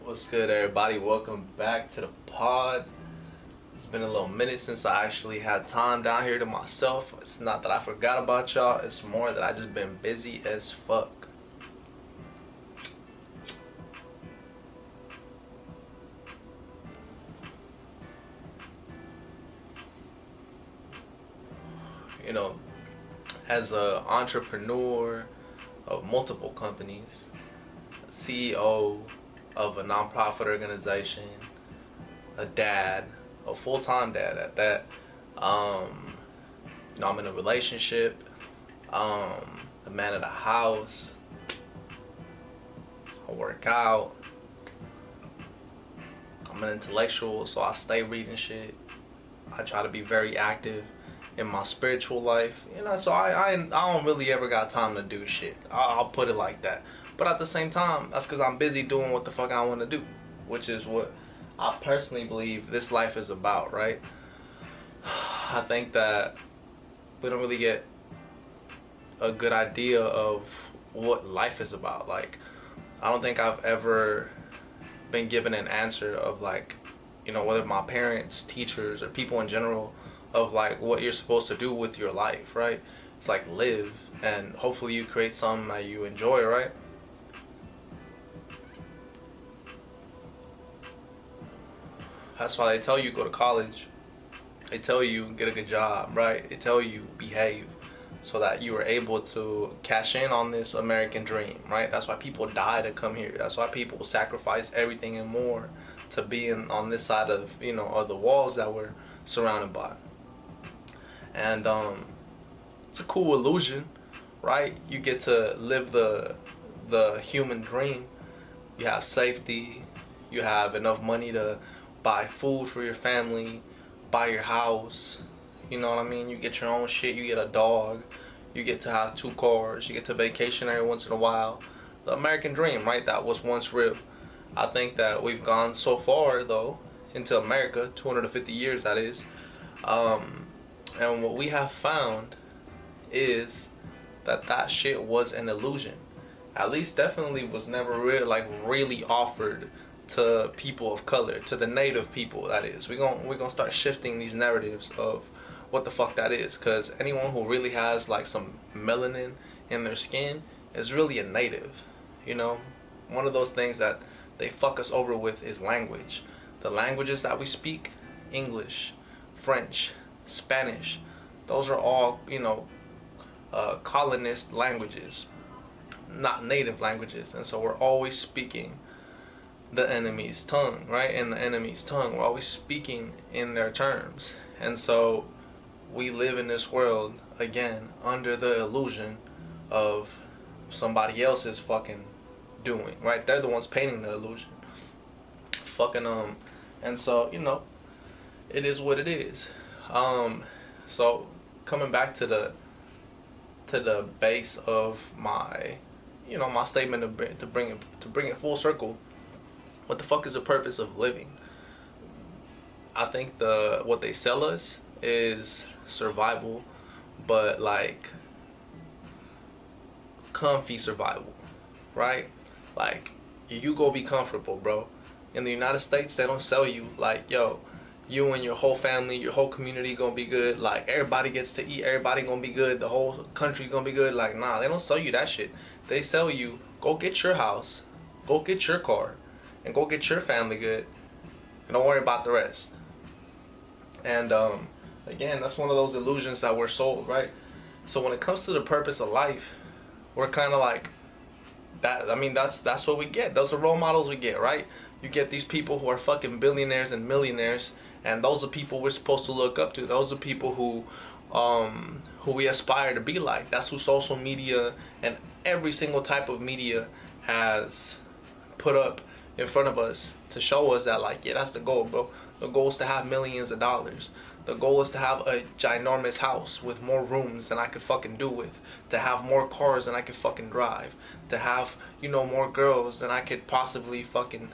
What's good, everybody? Welcome back to the pod. It's been a little minute since I actually had time down here to myself. It's not that I forgot about y'all, it's more that I just been busy as fuck. You know, as an entrepreneur of multiple companies, CEO of a nonprofit organization, a dad, a full-time dad at that. I'm in a relationship. A man of the house. I work out. I'm an intellectual, so I stay reading shit. I try to be very active in my spiritual life, so I don't really ever got time to do shit. I'll put it like that. But at the same time, that's because I'm busy doing what the fuck I want to do, which is what I personally believe this life is about, right? I think that we don't really get a good idea of what life is about. Like, I don't think I've ever been given an answer of whether my parents, teachers, or people in general, of like what you're supposed to do with your life, right? It's like live, and hopefully you create something that you enjoy, right? That's why they tell you go to college. They tell you get a good job, right? They tell you behave so that you are able to cash in on this American dream, right? That's why people die to come here. That's why people sacrifice everything and more to be on this side of, of the walls that we're surrounded by. And it's a cool illusion, right? You get to live the human dream. You have safety. You have enough money to buy food for your family, buy your house. You know what I mean? You get your own shit. You get a dog. You get to have 2 cars. You get to vacation every once in a while. The American dream, right? That was once real. I think that we've gone so far, though, into America, 250 years that is. And what we have found is that shit was an illusion. At least definitely was never really offered to people of color, to the native people, that is. We're gonna start shifting these narratives of what the fuck that is, because anyone who really has like some melanin in their skin is really a native. One of those things that they fuck us over with is language. The languages that we speak, English, French, Spanish, those are all colonist languages, not native languages. And so we're always speaking the enemy's tongue, right? In the enemy's tongue, we're always speaking in their terms. And so we live in this world again under the illusion of somebody else's fucking doing, right? They're the ones painting the illusion. And so it is what it is. So coming back to the base of my my statement to bring it full circle, what the fuck is the purpose of living? I think what they sell us is survival, but like comfy survival, right? Like, you go be comfortable, bro. In the United States, they don't sell you like, yo, you and your whole family, your whole community gonna be good. Like, everybody gets to eat, everybody gonna be good, the whole country gonna be good. Like, nah, they don't sell you that shit. They sell you, go get your house, go get your car, and go get your family good, and don't worry about the rest. And again, that's one of those illusions that we're sold, right? So when it comes to the purpose of life, we're kind of like that. I mean, that's what we get. Those are role models we get, right? You get these people who are fucking billionaires and millionaires, and those are people we're supposed to look up to. Those are people who we aspire to be like. That's who social media and every single type of media has put up in front of us to show us that, like, yeah, that's the goal, bro. The goal is to have millions of dollars. The goal is to have a ginormous house with more rooms than I could fucking do with. To have more cars than I could fucking drive. To have, more girls than I could possibly fucking,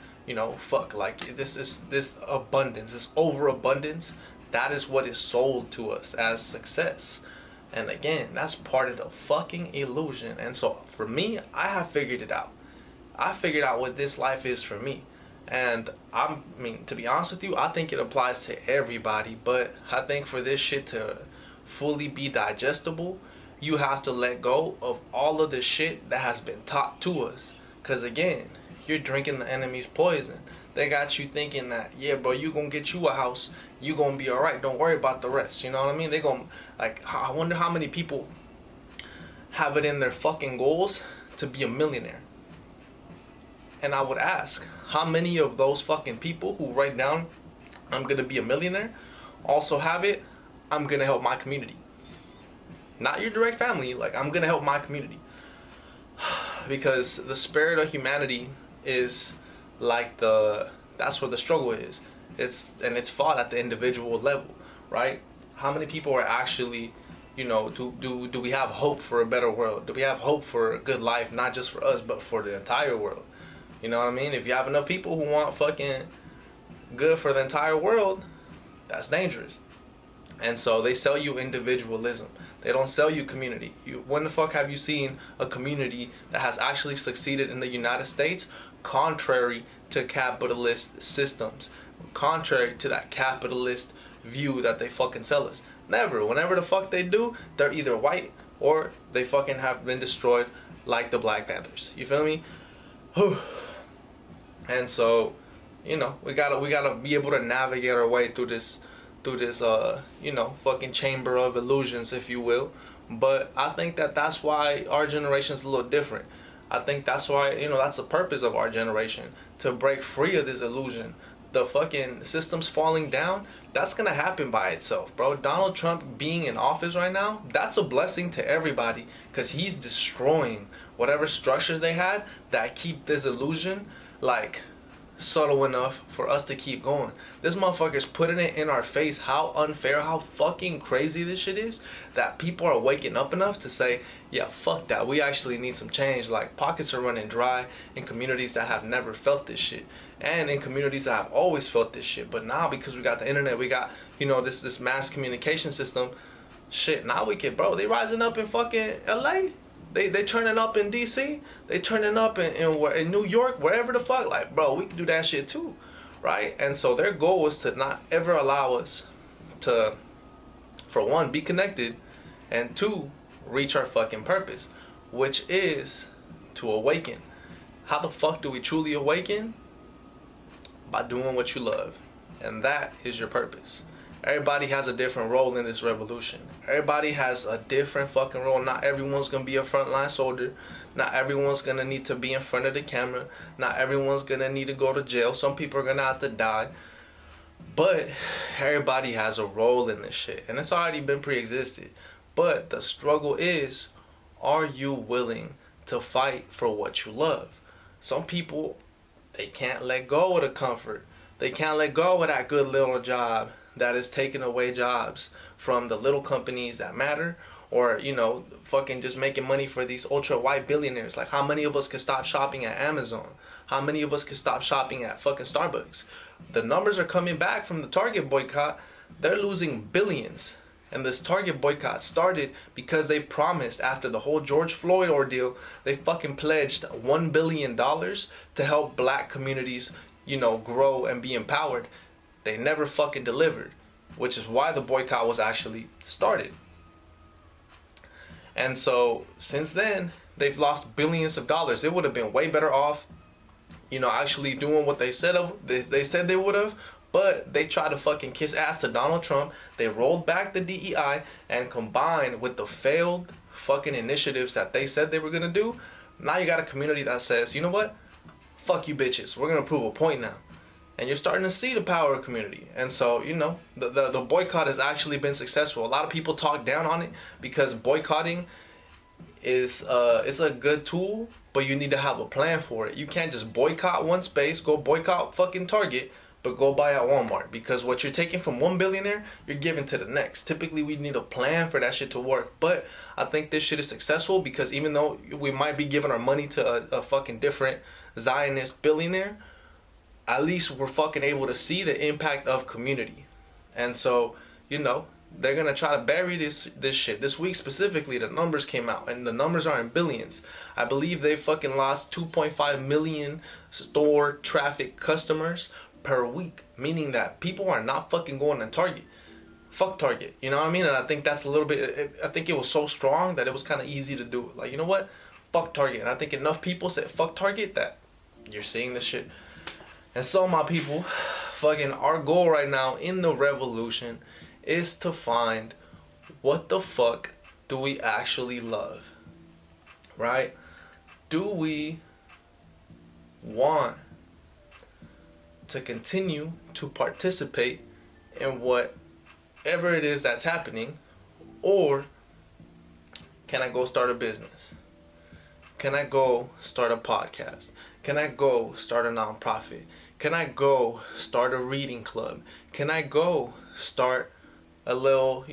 fuck. Like, this abundance, this overabundance, that is what is sold to us as success. And again, that's part of the fucking illusion. And so for me, I have figured it out. I figured out what this life is for me. And I mean, to be honest with you, I think it applies to everybody. But I think for this shit to fully be digestible, you have to let go of all of the shit that has been taught to us. Cause again, you're drinking the enemy's poison. They got you thinking that, yeah, bro, you gonna get you a house, you gonna be alright. Don't worry about the rest. You know what I mean? They gonna, like, I wonder how many people have it in their fucking goals to be a millionaire. And I would ask, how many of those fucking people who write down, I'm gonna be a millionaire, also have it, I'm gonna help my community? Not your direct family, like, I'm gonna help my community. Because the spirit of humanity is like that's where the struggle is. It's fought at the individual level, right? How many people are actually, do we have hope for a better world? Do we have hope for a good life, not just for us, but for the entire world? You know what I mean? If you have enough people who want fucking good for the entire world, that's dangerous. And so they sell you individualism. They don't sell you community. When the fuck have you seen a community that has actually succeeded in the United States contrary to capitalist systems? Contrary to that capitalist view that they fucking sell us. Never. Whenever the fuck they do, they're either white or they fucking have been destroyed like the Black Panthers. You feel me? And so, we gotta be able to navigate our way through this fucking chamber of illusions, if you will. But I think that's why our generation's a little different. I think that's why, that's the purpose of our generation, to break free of this illusion. The fucking system's falling down, that's gonna happen by itself, bro. Donald Trump being in office right now, that's a blessing to everybody, because he's destroying whatever structures they had that keep this illusion, like, subtle enough for us to keep going. This motherfucker's putting it in our face how unfair, how fucking crazy this shit is, that people are waking up enough to say, yeah, fuck that, we actually need some change. Like, pockets are running dry in communities that have never felt this shit, and in communities that have always felt this shit. But now, because we got the internet, we got, this mass communication system, shit, now we can, bro, they rising up in fucking LA. They turning up in DC. They turning up in New York, wherever the fuck. Like, bro, we can do that shit too, right? And so their goal was to not ever allow us to, for one, be connected, and two, reach our fucking purpose, which is to awaken. How the fuck do we truly awaken? By doing what you love, and that is your purpose. Everybody has a different role in this revolution. Everybody has a different fucking role. Not everyone's gonna be a frontline soldier. Not everyone's gonna need to be in front of the camera. Not everyone's gonna need to go to jail. Some people are gonna have to die. But everybody has a role in this shit, and it's already been pre-existed. But the struggle is, are you willing to fight for what you love? Some people, they can't let go of the comfort. They can't let go of that good little job that is taking away jobs from the little companies that matter, or fucking just making money for these ultra white billionaires. Like, how many of us can stop shopping at Amazon? How many of us can stop shopping at fucking Starbucks? The numbers are coming back from the Target boycott. They're losing billions. And this Target boycott started because they promised, after the whole George Floyd ordeal, they fucking pledged $1 billion to help black communities, grow and be empowered. They never fucking delivered, which is why the boycott was actually started. And so since then, they've lost billions of dollars. They would have been way better off, actually doing what they said they would have. But they tried to fucking kiss ass to Donald Trump. They rolled back the DEI, and combined with the failed fucking initiatives that they said they were gonna do, now you got a community that says, you know what? Fuck you bitches. We're gonna prove a point now. And you're starting to see the power of community. And so, the boycott has actually been successful. A lot of people talk down on it because boycotting is it's a good tool, but you need to have a plan for it. You can't just boycott one space, go boycott fucking Target, but go buy at Walmart. Because what you're taking from one billionaire, you're giving to the next. Typically, we need a plan for that shit to work. But I think this shit is successful because even though we might be giving our money to a fucking different Zionist billionaire, at least we're fucking able to see the impact of community. And so, They're gonna try to bury this shit. This week specifically, the numbers came out, and the numbers are in billions. I believe they fucking lost 2.5 million store traffic customers per week, meaning that people are not fucking going to Target. Fuck Target, you know what I mean? And I think that's a little bit. I think it was so strong that it was kind of easy to do. Like, you know what? Fuck Target. And I think enough people said fuck Target that you're seeing this shit. And so, my people, fucking our goal right now in the revolution is to find what the fuck do we actually love, right? Do we want to continue to participate in whatever it is that's happening, or can I go start a business? Can I go start a podcast? Can I go start a nonprofit? Can I go start a reading club? Can I go start a little,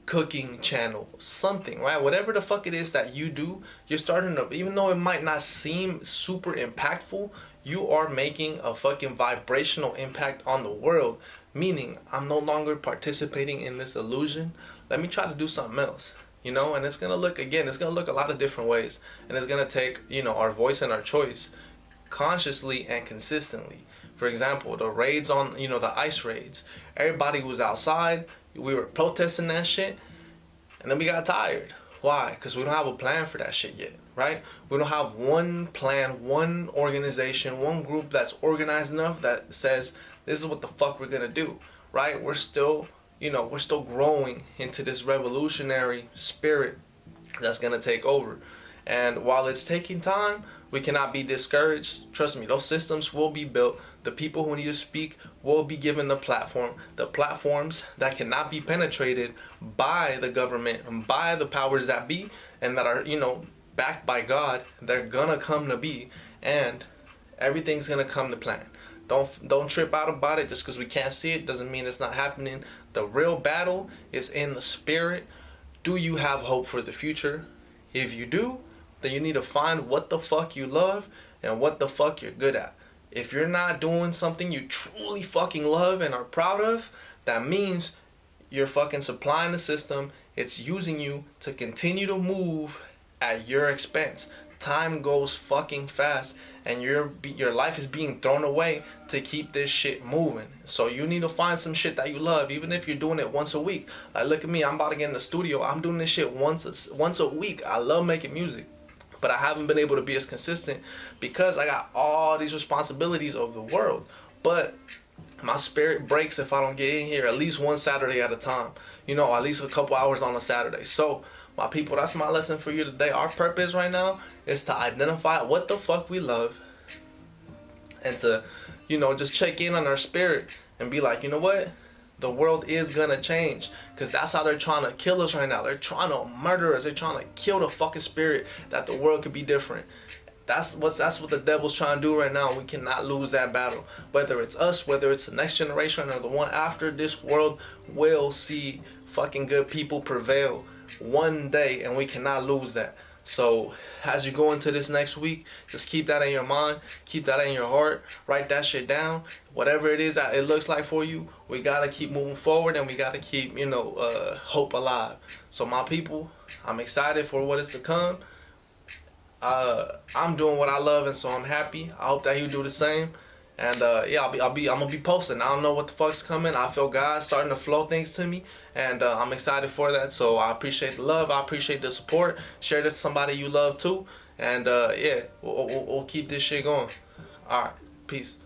cooking channel, something, right? Whatever the fuck it is that you do, you're starting to, even though it might not seem super impactful, you are making a fucking vibrational impact on the world. Meaning, I'm no longer participating in this illusion. Let me try to do something else, and it's gonna look a lot of different ways. And it's gonna take, our voice and our choice consciously and consistently. For example, the raids on, the ICE raids. Everybody was outside. We were protesting that shit. And then we got tired. Why? Because we don't have a plan for that shit yet, right? We don't have one plan, one organization, one group that's organized enough that says, this is what the fuck we're gonna do, right? We're still growing into this revolutionary spirit that's gonna take over. And while it's taking time, we cannot be discouraged. Trust me, those systems will be built. The people who need to speak will be given the platform. The platforms that cannot be penetrated by the government and by the powers that be, and that are, backed by God, they're gonna come to be, and everything's gonna come to plan. Don't trip out about it. Just because we can't see it doesn't mean it's not happening. The real battle is in the spirit. Do you have hope for the future? If you do, then you need to find what the fuck you love and what the fuck you're good at. If you're not doing something you truly fucking love and are proud of, that means you're fucking supplying the system. It's using you to continue to move at your expense. Time goes fucking fast, and your life is being thrown away to keep this shit moving. So you need to find some shit that you love, even if you're doing it once a week. Like, look at me, I'm about to get in the studio. I'm doing this shit once a week. I love making music, but I haven't been able to be as consistent because I got all these responsibilities of the world. But my spirit breaks if I don't get in here at least one Saturday at a time. At least a couple hours on a Saturday. So, my people, that's my lesson for you today. Our purpose right now is to identify what the fuck we love, and to, just check in on our spirit and be like, you know what? The world is gonna change, because that's how they're trying to kill us right now. They're trying to murder us. They're trying to kill the fucking spirit that the world could be different. That's what the devil's trying to do right now. We cannot lose that battle. Whether it's us, whether it's the next generation or the one after, this world will see fucking good people prevail one day, and we cannot lose that. So as you go into this next week, just keep that in your mind, keep that in your heart, write that shit down. Whatever it is that it looks like for you, we gotta keep moving forward, and we gotta keep hope alive. So my people, I'm excited for what is to come. I'm doing what I love, and so I'm happy. I hope that you do the same. And I'm gonna be posting. I don't know what the fuck's coming. I feel God starting to flow things to me, and I'm excited for that. So I appreciate the love. I appreciate the support. Share this with somebody you love too, and we'll keep this shit going. All right, peace.